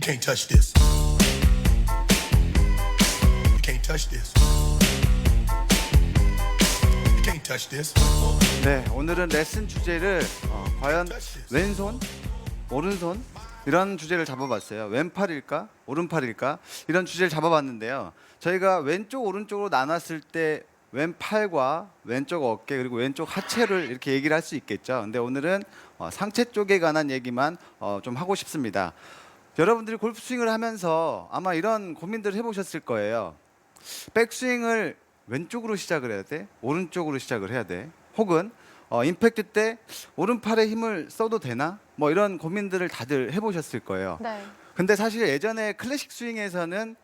can't touch this. You can't touch this. You can't touch this. 네, 오늘은 레슨 주제를 과연 왼손, 오른손 이런 주제를 잡아봤어요. 왼팔일까, 오른팔일까 이런 주제를 잡아봤는데요. 저희가 왼쪽, 오른쪽으로 나눴을 때 왼팔과 왼쪽 어깨 그리고 왼쪽 하체를 이렇게 얘기를 할 수 있겠죠. 근데 오늘은 상체 쪽에 관한 얘기만 좀 하고 싶습니다. 여러분들이 골프 스윙을 하면서 아마 이런 고민들을 해보셨을 거예요. 백스윙을 왼쪽으로 시작을 해야 돼? 오른쪽으로 시작을 해야 돼? 혹은 임팩트 때 오른팔에 힘을 써도 되나? 뭐 이런 고민들을 다들 해보셨을 거예요. 네. 근데 사실 예전에 클래식 스윙에서는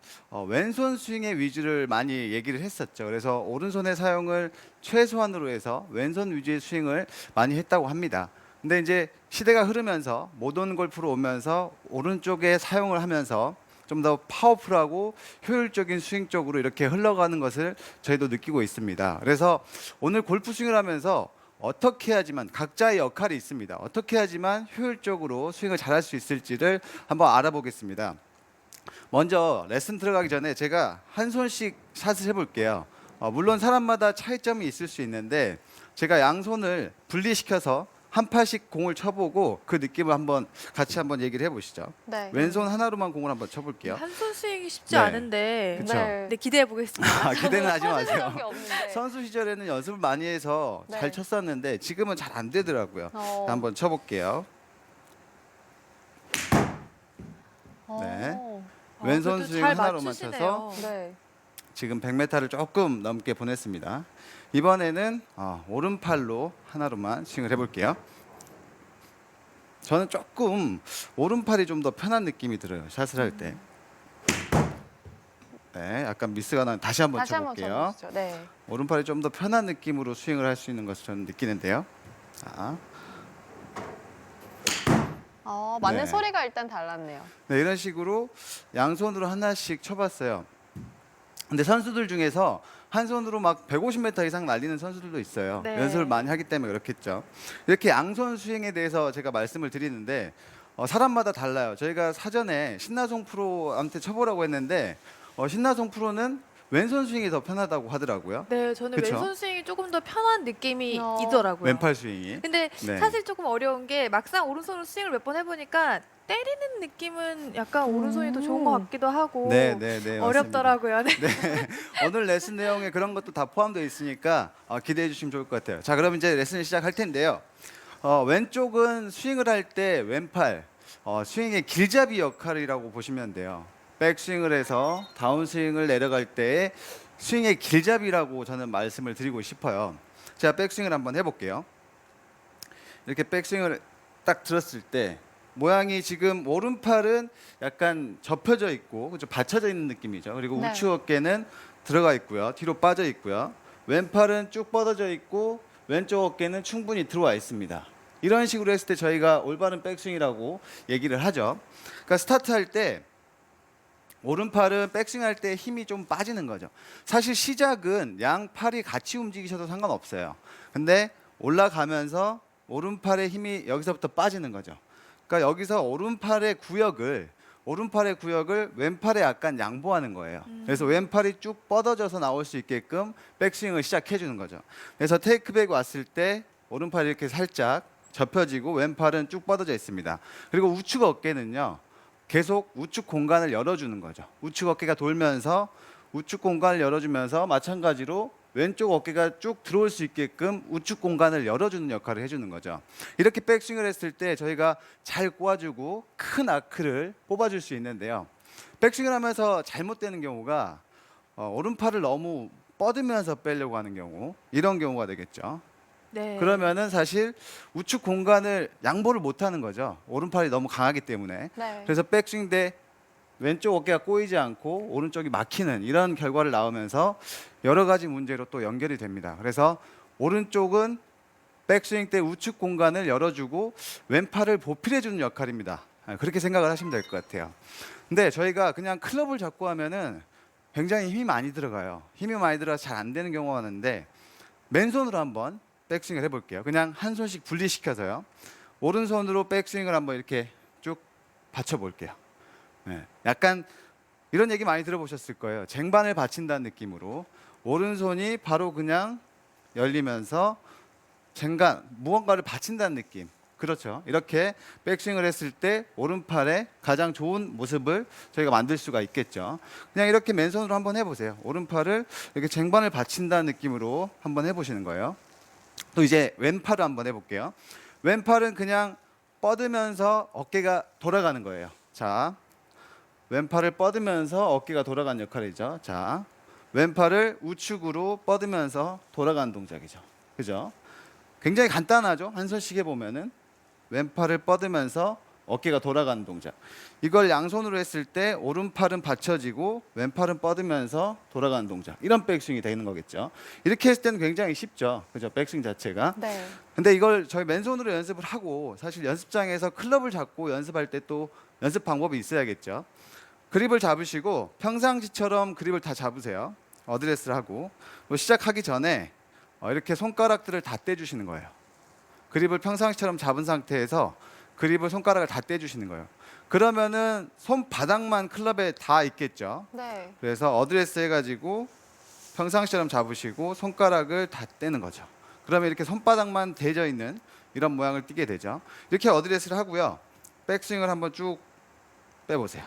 왼손 스윙의 위주를 많이 얘기를 했었죠. 그래서 오른손의 사용을 최소한으로 해서 왼손 위주의 스윙을 많이 했다고 합니다. 근데 이제 시대가 흐르면서 모던 골프로 오면서 오른쪽에 사용을 하면서 좀 더 파워풀하고 효율적인 스윙 쪽으로 이렇게 흘러가는 것을 저희도 느끼고 있습니다. 그래서 오늘 골프 스윙을 하면서 어떻게 해야지만 각자의 역할이 있습니다. 어떻게 해야지만 효율적으로 스윙을 잘할 수 있을지를 한번 알아보겠습니다. 먼저 레슨 들어가기 전에 제가 한 손씩 샷을 해볼게요. 물론 사람마다 차이점이 있을 수 있는데 제가 양손을 분리시켜서 한 팔씩 공을 쳐보고 그 느낌을 같이 한번 얘기를 해보시죠. 네. 왼손 하나로만 공을 한번 쳐볼게요. 한 손 스윙이 쉽지 네. 않은데 그쵸. 네. 네, 기대해 보겠습니다. 기대는 하지 쳐본 마세요. 적이 없는데. 선수 시절에는 연습을 많이 해서 네. 잘 쳤었는데 지금은 잘 안 되더라고요. 한번 쳐볼게요. 네. 왼손 그래도 스윙 잘 하나로만 맞추시네요. 쳐서 네. 지금 100m를 조금 넘게 보냈습니다. 이번에는 오른팔로 하나로만 스윙을 해볼게요. 저는 조금 오른팔이 좀 더 편한 느낌이 들어요. 샷을 할 때. 네, 약간 미스가 나는 다시 한번 다시 한번 쳐볼게요. 쳐보시죠. 네. 오른팔이 좀 더 편한 느낌으로 스윙을 할 수 있는 것을 저는 느끼는데요. 자, 맞는 네. 소리가 일단 달랐네요. 네, 이런 식으로 양손으로 하나씩 쳐봤어요. 근데 선수들 중에서 한 손으로 막 150m 이상 날리는 선수들도 있어요. 네. 연습을 많이 하기 때문에 그렇겠죠. 이렇게 양손 스윙에 대해서 제가 말씀을 드리는데 사람마다 달라요. 저희가 사전에 신나송 프로한테 쳐보라고 했는데 신나송 프로는 왼손 스윙이 더 편하다고 하더라고요. 네, 저는 그쵸? 왼손 스윙이 조금 더 편한 느낌이 어. 있더라고요. 왼팔 스윙이. 근데 네. 사실 조금 어려운 게 막상 오른손으로 스윙을 몇 번 해보니까 때리는 느낌은 약간 오른손이 더 좋은 것 같기도 하고 네, 네, 네. 어렵더라고요. 네. 네. 오늘 레슨 내용에 그런 것도 다 포함되어 있으니까 기대해 주시면 좋을 것 같아요. 자, 그럼 이제 레슨을 시작할 텐데요. 왼쪽은 스윙을 할 때 왼팔 스윙의 길잡이 역할이라고 보시면 돼요. 백스윙을 해서 다운스윙을 내려갈 때 스윙의 길잡이라고 저는 말씀을 드리고 싶어요. 제가 백스윙을 한번 해볼게요. 이렇게 백스윙을 딱 들었을 때 모양이 지금 오른팔은 약간 접혀져 있고 그죠? 받쳐져 있는 느낌이죠. 그리고 네. 우측 어깨는 들어가 있고요. 뒤로 빠져 있고요. 왼팔은 쭉 뻗어져 있고 왼쪽 어깨는 충분히 들어와 있습니다. 이런 식으로 했을 때 저희가 올바른 백스윙이라고 얘기를 하죠. 그러니까 스타트할 때 오른팔은 백스윙할 때 힘이 좀 빠지는 거죠. 사실 시작은 양 팔이 같이 움직이셔도 상관없어요. 근데 올라가면서 오른팔의 힘이 여기서부터 빠지는 거죠. 그러니까 여기서 오른팔의 구역을 왼팔에 약간 양보하는 거예요. 그래서 왼팔이 쭉 뻗어져서 나올 수 있게끔 백스윙을 시작해 주는 거죠. 그래서 테이크백 왔을 때 오른팔이 이렇게 살짝 접혀지고 왼팔은 쭉 뻗어져 있습니다. 그리고 우측 어깨는요. 계속 우측 공간을 열어주는 거죠. 우측 어깨가 돌면서 우측 공간을 열어주면서 마찬가지로 왼쪽 어깨가 쭉 들어올 수 있게끔 우측 공간을 열어주는 역할을 해주는 거죠. 이렇게 백스윙을 했을 때 저희가 잘 꼬아주고 큰 아크를 뽑아줄 수 있는데요. 백스윙을 하면서 잘못되는 경우가 오른팔을 너무 뻗으면서 빼려고 하는 경우, 이런 경우가 되겠죠. 네. 그러면은 사실 우측 공간을 양보를 못하는 거죠. 오른팔이 너무 강하기 때문에. 네. 그래서 백스윙 때 왼쪽 어깨가 꼬이지 않고 오른쪽이 막히는 이런 결과를 낳으면서 여러 가지 문제로 또 연결이 됩니다. 그래서 오른쪽은 백스윙 때 우측 공간을 열어주고 왼팔을 보필해주는 역할입니다. 그렇게 생각을 하시면 될 것 같아요. 근데 저희가 그냥 클럽을 잡고 하면은 굉장히 힘이 많이 들어가요. 힘이 많이 들어가서 잘 안 되는 경우가 많은데 맨손으로 한번 백스윙을 해볼게요. 그냥 한 손씩 분리시켜서요. 오른손으로 백스윙을 한번 이렇게 쭉 받쳐볼게요. 네, 약간 이런 얘기 많이 들어보셨을 거예요. 쟁반을 받친다는 느낌으로 오른손이 바로 그냥 열리면서 쟁간 무언가를 받친다는 느낌. 그렇죠. 이렇게 백스윙을 했을 때 오른팔의 가장 좋은 모습을 저희가 만들 수가 있겠죠. 그냥 이렇게 맨손으로 한번 해보세요. 오른팔을 이렇게 쟁반을 받친다는 느낌으로 한번 해보시는 거예요. 또 이제 왼팔을 한번 해볼게요. 왼팔은 그냥 뻗으면서 어깨가 돌아가는 거예요. 자, 왼팔을 뻗으면서 어깨가 돌아가는 역할이죠. 자, 왼팔을 우측으로 뻗으면서 돌아가는 동작이죠. 그죠? 굉장히 간단하죠. 한 손씩 해보면은 왼팔을 뻗으면서 어깨가 돌아가는 동작. 이걸 양손으로 했을 때 오른팔은 받쳐지고 왼팔은 뻗으면서 돌아가는 동작. 이런 백스윙이 되는 거겠죠. 이렇게 했을 때는 굉장히 쉽죠. 그죠? 백스윙 자체가. 네. 근데 이걸 저희 맨손으로 연습을 하고 사실 연습장에서 클럽을 잡고 연습할 때 또 연습 방법이 있어야겠죠. 그립을 잡으시고 평상시처럼 그립을 다 잡으세요. 어드레스를 하고 또 시작하기 전에 이렇게 손가락들을 다 떼주시는 거예요. 그립을 평상시처럼 잡은 상태에서 그립을 손가락을 다 떼주시는 거예요. 그러면은 손바닥만 클럽에 다 있겠죠. 네. 그래서 어드레스 해가지고 평상시처럼 잡으시고 손가락을 다 떼는 거죠. 그러면 이렇게 손바닥만 대져 있는 이런 모양을 띠게 되죠. 이렇게 어드레스를 하고요. 백스윙을 한번 쭉 빼보세요.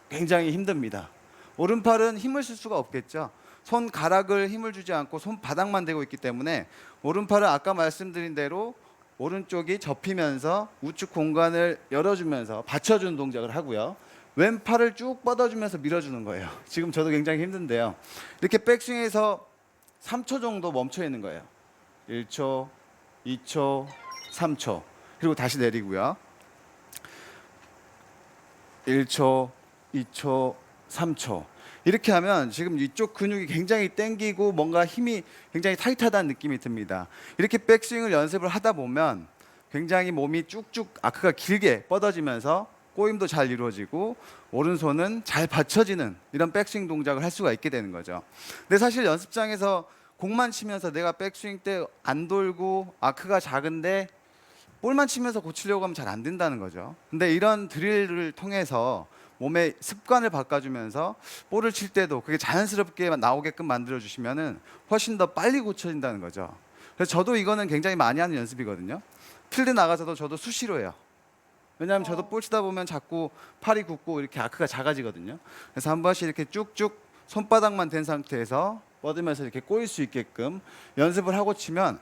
굉장히 힘듭니다. 오른팔은 힘을 쓸 수가 없겠죠. 손가락을 힘을 주지 않고 손바닥만 대고 있기 때문에 오른팔은 아까 말씀드린 대로 오른쪽이 접히면서 우측 공간을 열어주면서 받쳐주는 동작을 하고요. 왼팔을 쭉 뻗어주면서 밀어주는 거예요. 지금 저도 굉장히 힘든데요. 이렇게 백스윙에서 3초 정도 멈춰 있는 거예요. 1초, 2초, 3초. 그리고 다시 내리고요. 1초, 2초, 3초. 이렇게 하면 지금 이쪽 근육이 굉장히 땡기고 뭔가 힘이 굉장히 타이트하다는 느낌이 듭니다. 이렇게 백스윙을 연습을 하다 보면 굉장히 몸이 쭉쭉 아크가 길게 뻗어지면서 꼬임도 잘 이루어지고 오른손은 잘 받쳐지는 이런 백스윙 동작을 할 수가 있게 되는 거죠. 근데 사실 연습장에서 공만 치면서 내가 백스윙 때 안 돌고 아크가 작은데 볼만 치면서 고치려고 하면 잘 안 된다는 거죠. 근데 이런 드릴을 통해서 몸의 습관을 바꿔주면서 볼을 칠 때도 그게 자연스럽게 나오게끔 만들어주시면은 훨씬 더 빨리 고쳐진다는 거죠. 그래서 저도 이거는 굉장히 많이 하는 연습이거든요. 필드 나가서도 저도 수시로 해요. 왜냐하면 저도 볼 치다 보면 자꾸 팔이 굽고 이렇게 아크가 작아지거든요. 그래서 한 번씩 이렇게 쭉쭉 손바닥만 댄 상태에서 뻗으면서 이렇게 꼬일 수 있게끔 연습을 하고 치면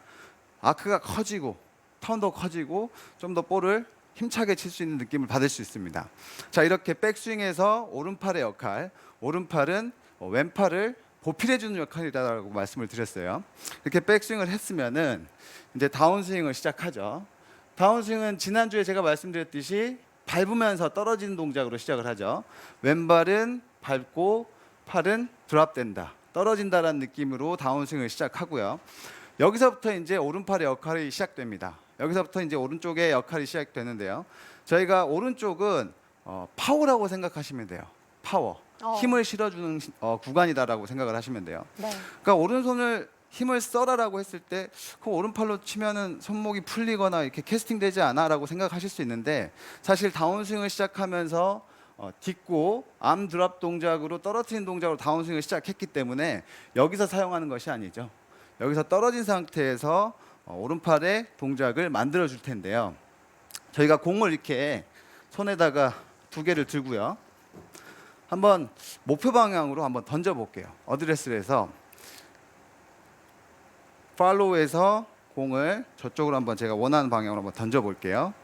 아크가 커지고 턴도 커지고 좀 더 볼을 힘차게 칠 수 있는 느낌을 받을 수 있습니다. 자, 이렇게 백스윙에서 오른팔의 역할, 오른팔은 왼팔을 보필해주는 역할이라고 말씀을 드렸어요. 이렇게 백스윙을 했으면은 이제 다운스윙을 시작하죠. 다운스윙은 지난주에 제가 말씀드렸듯이 밟으면서 떨어지는 동작으로 시작을 하죠. 왼발은 밟고 팔은 드랍된다, 떨어진다라는 느낌으로 다운스윙을 시작하고요. 여기서부터 이제 오른팔의 역할이 시작됩니다. 여기서부터 이제 오른쪽의 역할이 시작되는데요. 저희가 오른쪽은 파워라고 생각하시면 돼요. 파워. 힘을 실어주는 구간이다라고 생각을 하시면 돼요. 네. 그러니까 오른손을 힘을 써라라고 했을 때 그 오른팔로 치면은 손목이 풀리거나 이렇게 캐스팅되지 않아라고 생각하실 수 있는데 사실 다운스윙을 시작하면서 딛고 암 드랍 동작으로 떨어뜨리는 동작으로 다운스윙을 시작했기 때문에 여기서 사용하는 것이 아니죠. 여기서 떨어진 상태에서 오른팔의 동작을 만들어 줄 텐데요. 저희가 공을 이렇게 손에다가 두 개를 들고요. 한번 목표 방향으로 한번 던져 볼게요. 어드레스를 해서 팔로우에서 공을 저쪽으로 한번 제가 원하는 방향으로 한번 던져 볼게요.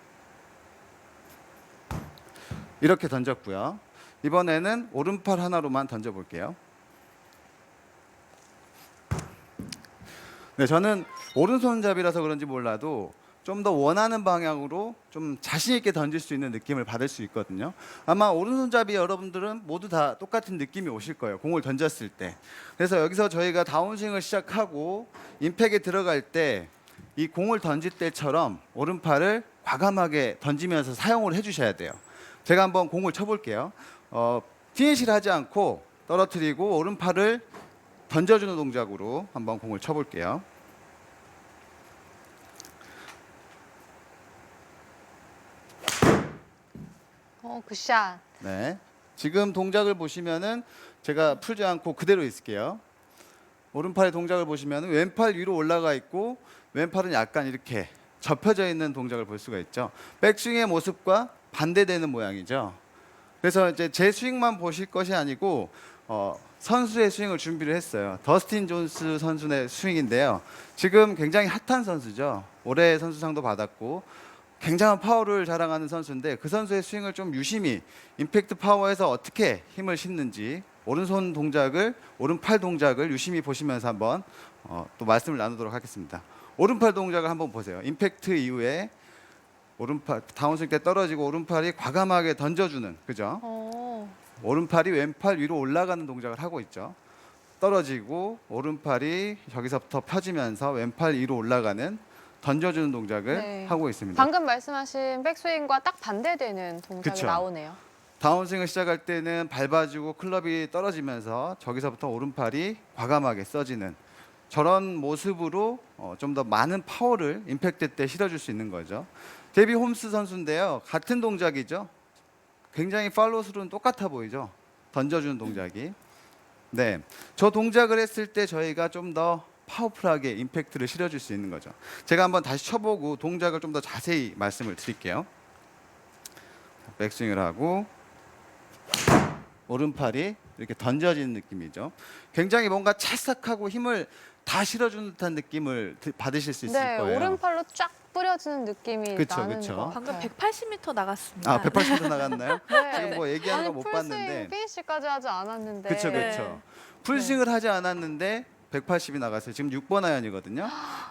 이렇게 던졌고요. 이번에는 오른팔 하나로만 던져 볼게요. 네, 저는 오른손잡이라서 그런지 몰라도 좀 더 원하는 방향으로 좀 자신 있게 던질 수 있는 느낌을 받을 수 있거든요. 아마 오른손잡이 여러분들은 모두 다 똑같은 느낌이 오실 거예요. 공을 던졌을 때. 그래서 여기서 저희가 다운스윙을 시작하고 임팩에 들어갈 때 이 공을 던질 때처럼 오른팔을 과감하게 던지면서 사용을 해주셔야 돼요. 제가 한번 공을 쳐볼게요. 피니시를 하지 않고 떨어뜨리고 오른팔을 던져주는 동작으로 한번 공을 쳐볼게요. 굿샷. 네. 지금 동작을 보시면은 제가 풀지 않고 그대로 있을게요. 오른팔의 동작을 보시면 왼팔 위로 올라가 있고 왼팔은 약간 이렇게 접혀져 있는 동작을 볼 수가 있죠. 백스윙의 모습과 반대되는 모양이죠. 그래서 이제 제 스윙만 보실 것이 아니고 선수의 스윙을 준비를 했어요. 더스틴 존스 선수의 스윙인데요. 지금 굉장히 핫한 선수죠. 올해 선수상도 받았고 굉장한 파워를 자랑하는 선수인데 그 선수의 스윙을 좀 유심히 임팩트 파워에서 어떻게 힘을 싣는지 오른손 동작을 오른팔 동작을 유심히 보시면서 한번 또 말씀을 나누도록 하겠습니다. 오른팔 동작을 한번 보세요. 임팩트 이후에 오른팔 다운스윙 때 떨어지고 오른팔이 과감하게 던져주는 그죠? 오른팔이 왼팔 위로 올라가는 동작을 하고 있죠. 떨어지고 오른팔이 저기서부터 펴지면서 왼팔 위로 올라가는 던져주는 동작을 네. 하고 있습니다. 방금 말씀하신 백스윙과 딱 반대되는 동작이 그쵸. 나오네요. 다운스윙을 시작할 때는 밟아주고 클럽이 떨어지면서 저기서부터 오른팔이 과감하게 써지는 저런 모습으로 좀 더 많은 파워를 임팩트 때 실어줄 수 있는 거죠. 데비 홈스 선수인데요. 같은 동작이죠. 굉장히 팔로우스루는 똑같아 보이죠. 던져주는 동작이. 네, 저 동작을 했을 때 저희가 좀 더 파워풀하게 임팩트를 실어줄 수 있는 거죠. 제가 한번 다시 쳐보고 동작을 좀 더 자세히 말씀을 드릴게요. 백스윙을 하고 오른팔이 이렇게 던져지는 느낌이죠. 굉장히 뭔가 찰싹하고 힘을 다 실어주는 듯한 느낌을 받으실 수 있을 네, 거예요. 오른팔로 쫙 뿌려지는 느낌이 그쵸, 나는 그쵸. 것 방금 같아요. 180m 나갔습니다. 아, 180도 나갔나요? 네. 지금 뭐 얘기하는 아니, 거 못 풀스윙 봤는데. 피니시까지 하지 않았는데. 그렇죠, 네. 그렇죠. 풀스윙을 하지 않았는데 180이 나갔어요. 지금 6번 아이언이거든요.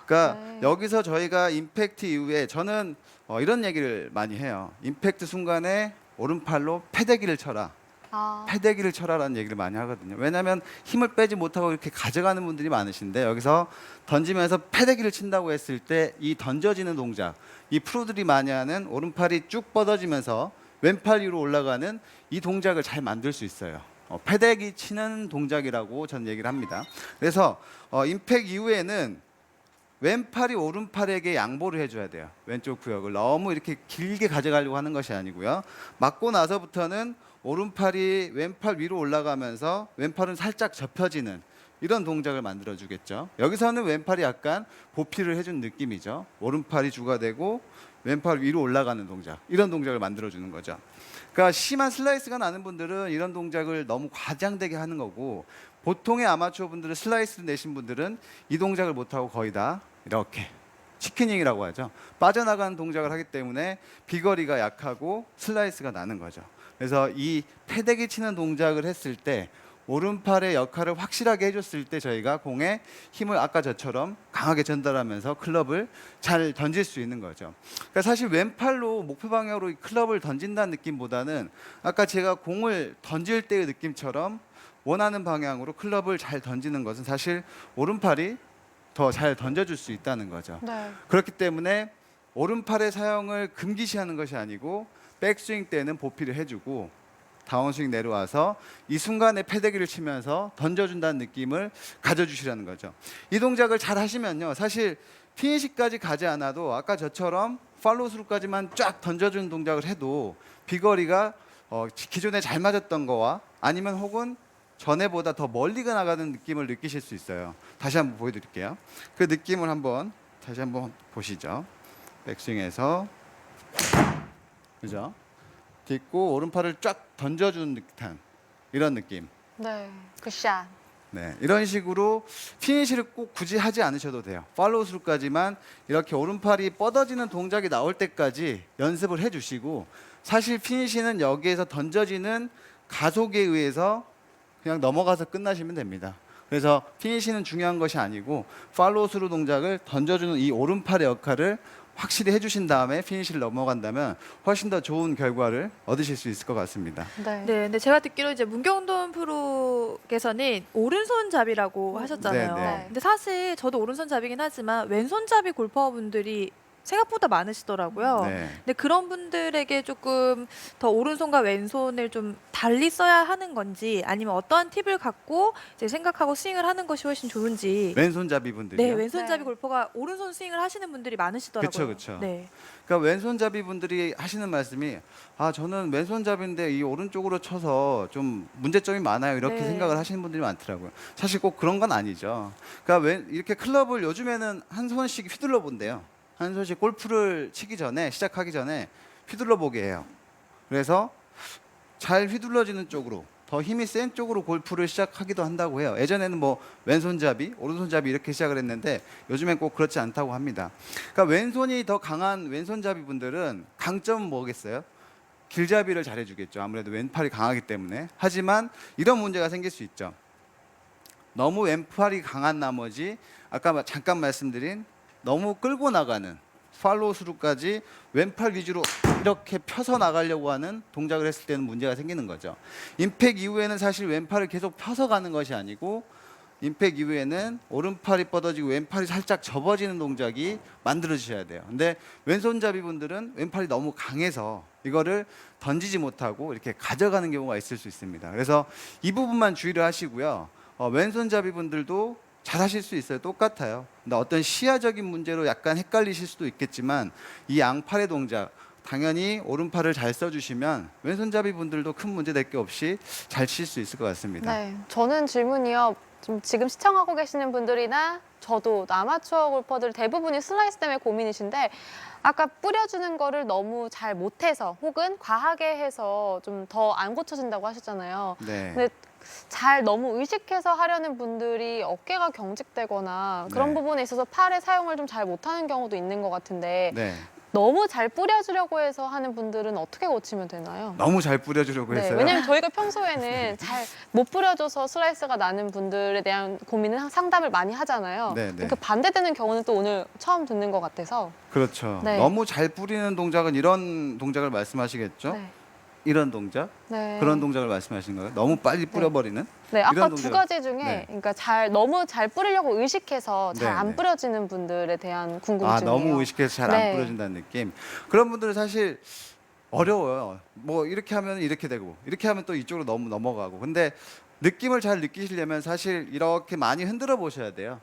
그러니까 네. 여기서 저희가 임팩트 이후에 저는 이런 얘기를 많이 해요. 임팩트 순간에 오른팔로 패대기를 쳐라. 패대기를 쳐라라는 얘기를 많이 하거든요. 왜냐하면 힘을 빼지 못하고 이렇게 가져가는 분들이 많으신데 여기서 던지면서 패대기를 친다고 했을 때 이 던져지는 동작, 이 프로들이 많이 하는 오른팔이 쭉 뻗어지면서 왼팔 위로 올라가는 이 동작을 잘 만들 수 있어요. 패대기 치는 동작이라고 저는 얘기를 합니다. 그래서 임팩 이후에는 왼팔이 오른팔에게 양보를 해줘야 돼요. 왼쪽 구역을 너무 이렇게 길게 가져가려고 하는 것이 아니고요. 맞고 나서부터는 오른팔이 왼팔 위로 올라가면서 왼팔은 살짝 접혀지는 이런 동작을 만들어주겠죠. 여기서는 왼팔이 약간 보필을 해준 느낌이죠. 오른팔이 주가 되고 왼팔 위로 올라가는 동작, 이런 동작을 만들어주는 거죠. 그러니까 심한 슬라이스가 나는 분들은 이런 동작을 너무 과장되게 하는 거고 보통의 아마추어 분들은 슬라이스를 내신 분들은 이 동작을 못하고 거의 다 이렇게 치킨닝이라고 하죠. 빠져나가는 동작을 하기 때문에 비거리가 약하고 슬라이스가 나는 거죠. 그래서 이 패대기 치는 동작을 했을 때 오른팔의 역할을 확실하게 해줬을 때 저희가 공에 힘을 아까 저처럼 강하게 전달하면서 클럽을 잘 던질 수 있는 거죠. 그러니까 사실 왼팔로 목표 방향으로 클럽을 던진다는 느낌보다는 아까 제가 공을 던질 때의 느낌처럼 원하는 방향으로 클럽을 잘 던지는 것은 사실 오른팔이 더 잘 던져줄 수 있다는 거죠. 네. 그렇기 때문에 오른팔의 사용을 금기시하는 것이 아니고 백스윙 때는 보필을 해주고 다운스윙 내려와서 이 순간에 패대기를 치면서 던져준다는 느낌을 가져주시라는 거죠. 이 동작을 잘 하시면요, 사실 피니시까지 가지 않아도 아까 저처럼 팔로우스루까지만 쫙 던져주는 동작을 해도 비거리가 기존에 잘 맞았던 거와 아니면 혹은 전에보다 더 멀리가 나가는 느낌을 느끼실 수 있어요. 다시 한번 보여드릴게요. 그 느낌을 한번 다시 한번 보시죠. 백스윙에서 그죠? 딛고 오른팔을 쫙 던져주는 듯한 이런 느낌. 네, 굿샷. 네, 이런 식으로 피니시를 꼭 굳이 하지 않으셔도 돼요. 팔로우스루까지만 이렇게 오른팔이 뻗어지는 동작이 나올 때까지 연습을 해주시고 사실 피니시는 여기에서 던져지는 가속에 의해서 그냥 넘어가서 끝나시면 됩니다. 그래서 피니시는 중요한 것이 아니고 팔로우스루 동작을 던져주는 이 오른팔의 역할을 확실히 해주신 다음에 피니시를 넘어간다면 훨씬 더 좋은 결과를 얻으실 수 있을 것 같습니다. 네. 네, 근데 제가 듣기로 이제 문경돈 프로께서는 오른손잡이라고 하셨잖아요. 네, 네. 근데 사실 저도 오른손잡이긴 하지만 왼손잡이 골퍼분들이 생각보다 많으시더라고요. 네. 근데 그런 분들에게 조금 더 오른손과 왼손을 좀 달리 써야 하는 건지 아니면 어떠한 팁을 갖고 이제 생각하고 스윙을 하는 것이 훨씬 좋은지. 왼손잡이 분들이요. 네, 왼손잡이 네. 골퍼가 오른손 스윙을 하시는 분들이 많으시더라고요. 그쵸. 네. 그러니까 왼손잡이 분들이 하시는 말씀이 저는 왼손잡이인데 이 오른쪽으로 쳐서 좀 문제점이 많아요. 이렇게 네. 생각을 하시는 분들이 많더라고요. 사실 꼭 그런 건 아니죠. 그러니까 이렇게 클럽을 요즘에는 한 손씩 휘둘러 본대요. 한 손씩 골프를 치기 전에 시작하기 전에 휘둘러 보게 해요. 그래서 잘 휘둘러지는 쪽으로 더 힘이 센 쪽으로 골프를 시작하기도 한다고 해요. 예전에는 뭐 왼손잡이, 오른손잡이 이렇게 시작을 했는데 요즘엔 꼭 그렇지 않다고 합니다. 그러니까 왼손이 더 강한 왼손잡이 분들은 강점은 뭐겠어요? 길잡이를 잘해주겠죠. 아무래도 왼팔이 강하기 때문에. 하지만 이런 문제가 생길 수 있죠. 너무 왼팔이 강한 나머지 아까 잠깐 말씀드린 너무 끌고 나가는 팔로우 스루까지 왼팔 위주로 이렇게 펴서 나가려고 하는 동작을 했을 때는 문제가 생기는 거죠. 임팩 이후에는 사실 왼팔을 계속 펴서 가는 것이 아니고 임팩 이후에는 오른팔이 뻗어지고 왼팔이 살짝 접어지는 동작이 만들어지셔야 돼요. 근데 왼손잡이 분들은 왼팔이 너무 강해서 이거를 던지지 못하고 이렇게 가져가는 경우가 있을 수 있습니다. 그래서 이 부분만 주의를 하시고요. 왼손잡이 분들도 잘 하실 수 있어요. 똑같아요. 근데 어떤 시야적인 문제로 약간 헷갈리실 수도 있겠지만 이 양팔의 동작 당연히 오른팔을 잘 써주시면 왼손잡이 분들도 큰 문제 될 게 없이 잘 칠 수 있을 것 같습니다. 네, 저는 질문이요. 지금 시청하고 계시는 분들이나 저도 아마추어 골퍼들 대부분이 슬라이스 때문에 고민이신데 아까 뿌려주는 거를 너무 잘 못해서 혹은 과하게 해서 좀 더 안 고쳐진다고 하셨잖아요. 네. 근데 잘 너무 의식해서 하려는 분들이 어깨가 경직되거나 그런 네. 부분에 있어서 팔의 사용을 좀 잘 못하는 경우도 있는 것 같은데 네. 너무 잘 뿌려주려고 해서 하는 분들은 어떻게 고치면 되나요? 너무 잘 뿌려주려고 네, 해서요. 왜냐면 저희가 평소에는 잘 못 뿌려줘서 슬라이스가 나는 분들에 대한 고민을 상담을 많이 하잖아요. 네, 네. 그 반대되는 경우는 또 오늘 처음 듣는 것 같아서. 그렇죠. 네. 너무 잘 뿌리는 동작은 이런 동작을 말씀하시겠죠? 네. 이런 동작? 네. 그런 동작을 말씀하시는 거예요? 너무 빨리 뿌려버리는? 네, 아까 이런 두 동작- 가지 중에 네. 그러니까 너무 잘 뿌리려고 의식해서 잘 네, 안 네. 뿌려지는 분들에 대한 궁금증이에요. 너무 의식해서 잘 안 네. 뿌려진다는 느낌. 그런 분들은 사실 어려워요. 뭐 이렇게 하면 이렇게 되고 이렇게 하면 또 이쪽으로 너무 넘어가고. 근데 느낌을 잘 느끼시려면 사실 이렇게 많이 흔들어 보셔야 돼요.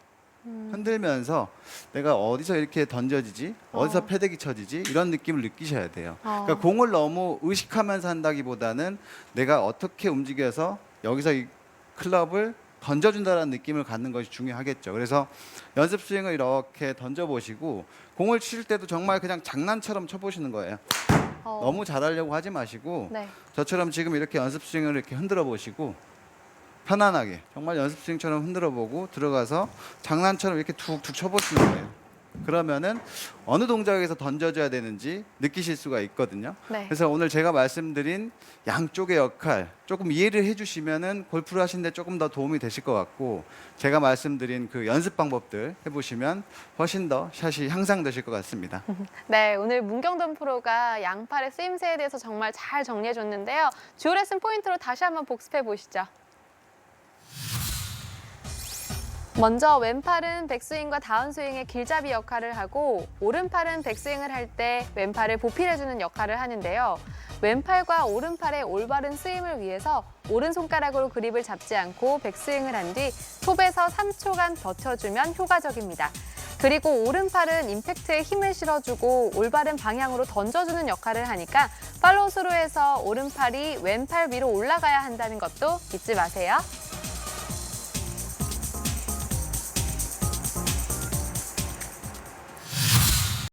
흔들면서 내가 어디서 이렇게 던져지지? 어디서 어. 패대기 쳐지지? 이런 느낌을 느끼셔야 돼요. 어. 그러니까 공을 너무 의식하면서 한다기보다는 내가 어떻게 움직여서 여기서 이 클럽을 던져준다는 느낌을 갖는 것이 중요하겠죠. 그래서 연습 스윙을 이렇게 던져보시고 공을 칠 때도 정말 그냥 장난처럼 쳐보시는 거예요. 너무 잘하려고 하지 마시고 네. 저처럼 지금 이렇게 연습 스윙을 이렇게 흔들어 보시고 편안하게 정말 연습 스윙처럼 흔들어 보고 들어가서 장난처럼 이렇게 툭툭 쳐보시는 거예요. 그러면은 어느 동작에서 던져줘야 되는지 느끼실 수가 있거든요. 네. 그래서 오늘 제가 말씀드린 양쪽의 역할 조금 이해를 해주시면은 골프를 하시는데 조금 더 도움이 되실 것 같고 제가 말씀드린 그 연습 방법들 해보시면 훨씬 더 샷이 향상되실 것 같습니다. 네, 오늘 문경돈 프로가 양팔의 쓰임새에 대해서 정말 잘 정리해 줬는데요. 주요 레슨 포인트로 다시 한번 복습해 보시죠. 먼저 왼팔은 백스윙과 다운스윙의 길잡이 역할을 하고 오른팔은 백스윙을 할 때 왼팔을 보필해주는 역할을 하는데요. 왼팔과 오른팔의 올바른 스윙을 위해서 오른손가락으로 그립을 잡지 않고 백스윙을 한 뒤 톱에서 3초간 버텨주면 효과적입니다. 그리고 오른팔은 임팩트에 힘을 실어주고 올바른 방향으로 던져주는 역할을 하니까 팔로우 스루에서 오른팔이 왼팔 위로 올라가야 한다는 것도 잊지 마세요.